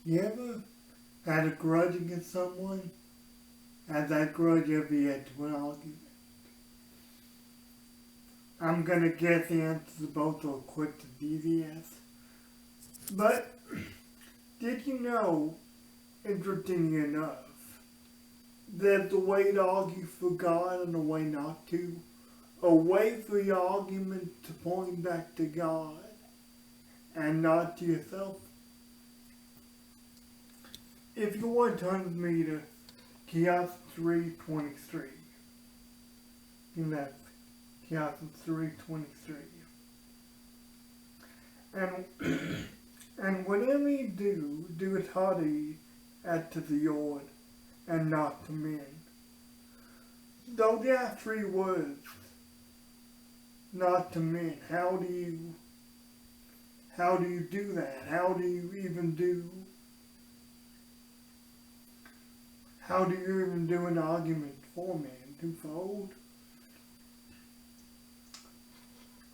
You ever had a grudge against someone? Has that grudge ever led to an argument? I'm gonna guess the answers to both are quick and easy yes. But did you know, interestingly enough, there's a way to argue for God and a way not to? A way for the argument to point back to God and not to yourself. If you want to turn with me to Chaos 3:23, and that's Chaos 3:23. And whatever you do it heartily as to the Lord and not to men. Though there are 3 words, not to men. How do you do that? How do you even do an argument for men? Twofold.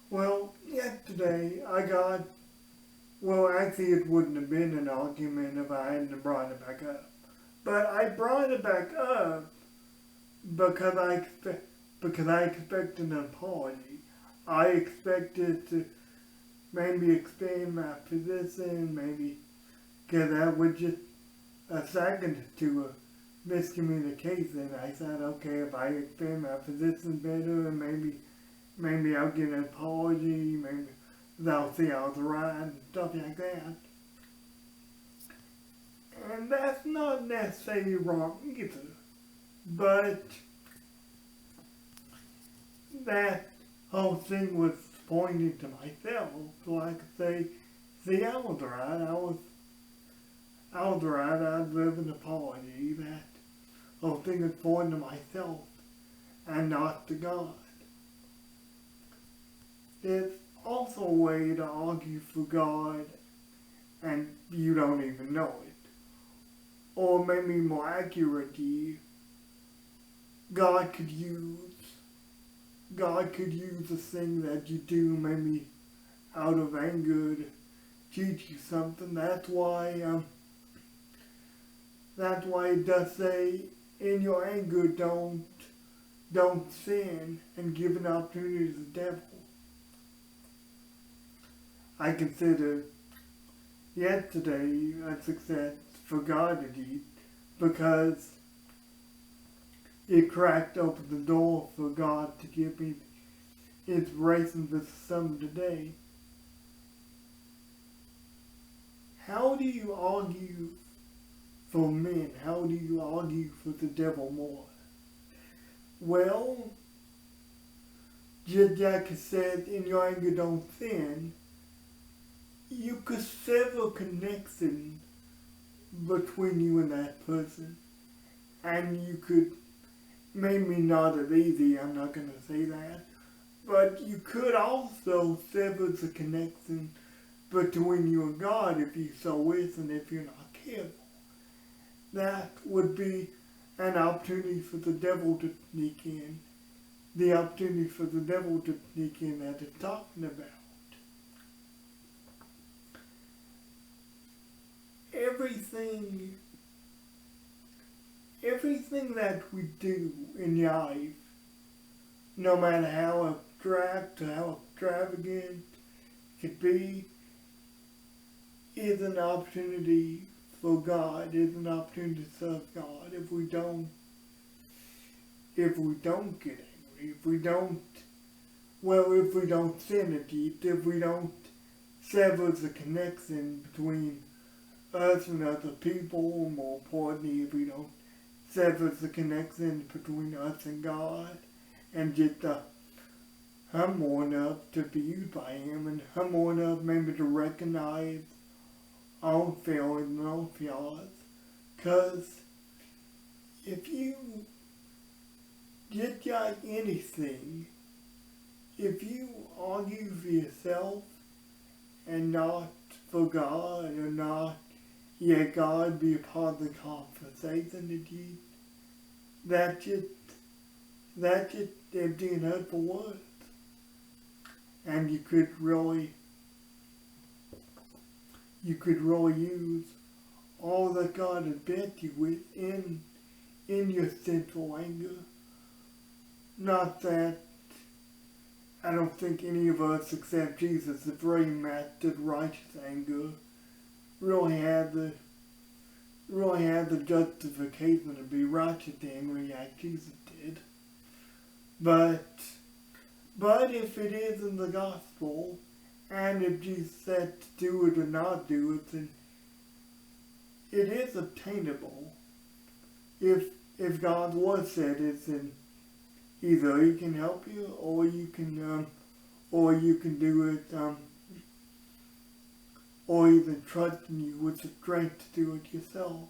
Well, yesterday actually it wouldn't have been an argument if I hadn't brought it back up. But I brought it back up because I expected an apology. I expected to maybe expand my position, maybe, because that was just a second to a miscommunication. I said, okay, if I expand my position better, maybe I'll get an apology, maybe they'll see I was right, and stuff like that. And that's not necessarily wrong either. But that whole thing was pointing to myself, so I could say, see, I was right, I was right, I deserve an apology. That whole thing was pointing to myself and not to God. There's also a way to argue for God and you don't even know it. Or maybe more accurately, God could use the thing that you do maybe out of anger to teach you something. That's why it does say, in your anger don't sin and give an opportunity to the devil. I consider yesterday a success for God to eat because it cracked open the door for God to give me inspiration for some today. How do you argue for men? How do you argue for the devil more? Well, just like it said, in your anger don't sin, you could sever connection between you and that person. And you could, maybe not as easy, I'm not going to say that, but you could also sever the connection between you and God if you so wish and if you're not careful. That would be an opportunity for the devil to sneak in. The opportunity for the devil to sneak in that it's talking about. Everything that we do in life, no matter how abstract or how extravagant it could be, is an opportunity for God, is an opportunity to serve God. If we don't get angry, if we don't sin a deed, if we don't sever the connection between us and other people, more importantly, if we don't sever the connection between us and God, and just humble enough to be used by Him, and humble enough maybe to recognize our own failings and our own flaws. Because if you, just like anything, if you argue for yourself and not for God, or not let God be a part of the conversation that you, that's just empty and hurtful words. And you could really use all that God has blessed you with in your sinful anger. Not that I don't think any of us except Jesus, the very mastered righteous anger, really had the justification to be righteous angry like Jesus did. But if it is in the gospel, and if Jesus said to do it or not do it, then it is obtainable. If God's word said it, then either He can help you, or you can do it, or even trust in you with the strength to do it yourself.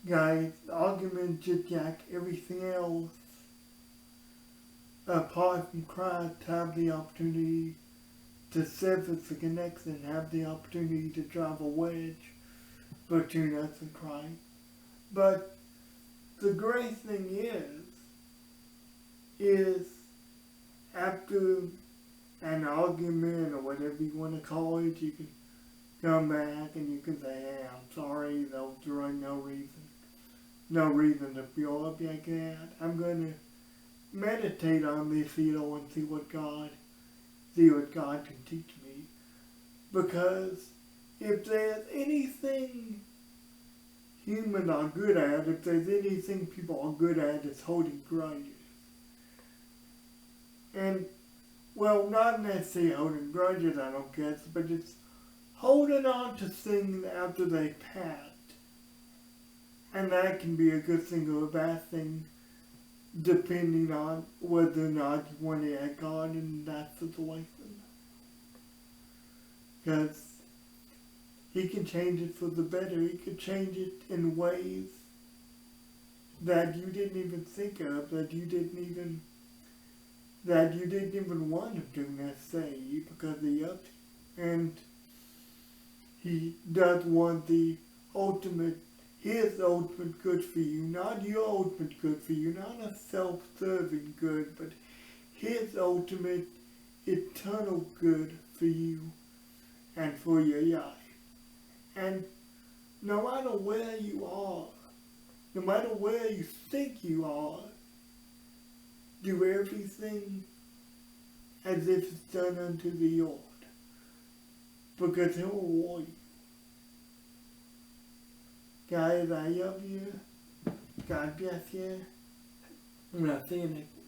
Guys, arguments just like everything else, apart from Christ, have the opportunity to sever the connection, have the opportunity to drive a wedge between us and Christ. But the great thing is after an argument or whatever you want to call it, you can come back and you can say, hey, I'm sorry, there was really no reason to feel up like that. I'm going to meditate on this, and see what God can teach me. Because if there's anything humans are good at, if there's anything people are good at, it's holding grudges. And, well, not necessarily holding grudges, I don't guess, but it's holding on to things after they passed. And that can be a good thing or a bad thing, depending on whether or not you want to add God in that situation. Because He can change it for the better. He could change it in ways that you didn't even think of, that you didn't even want Him to necessarily, because He loved you. And He does want His ultimate good for you, not your ultimate good for you, not a self-serving good, but His ultimate eternal good for you and for your life. And no matter where you are, no matter where you think you are, do everything as if it's done unto the Lord, because He'll reward you. Guys, I love you. God bless you. I'm going to see you next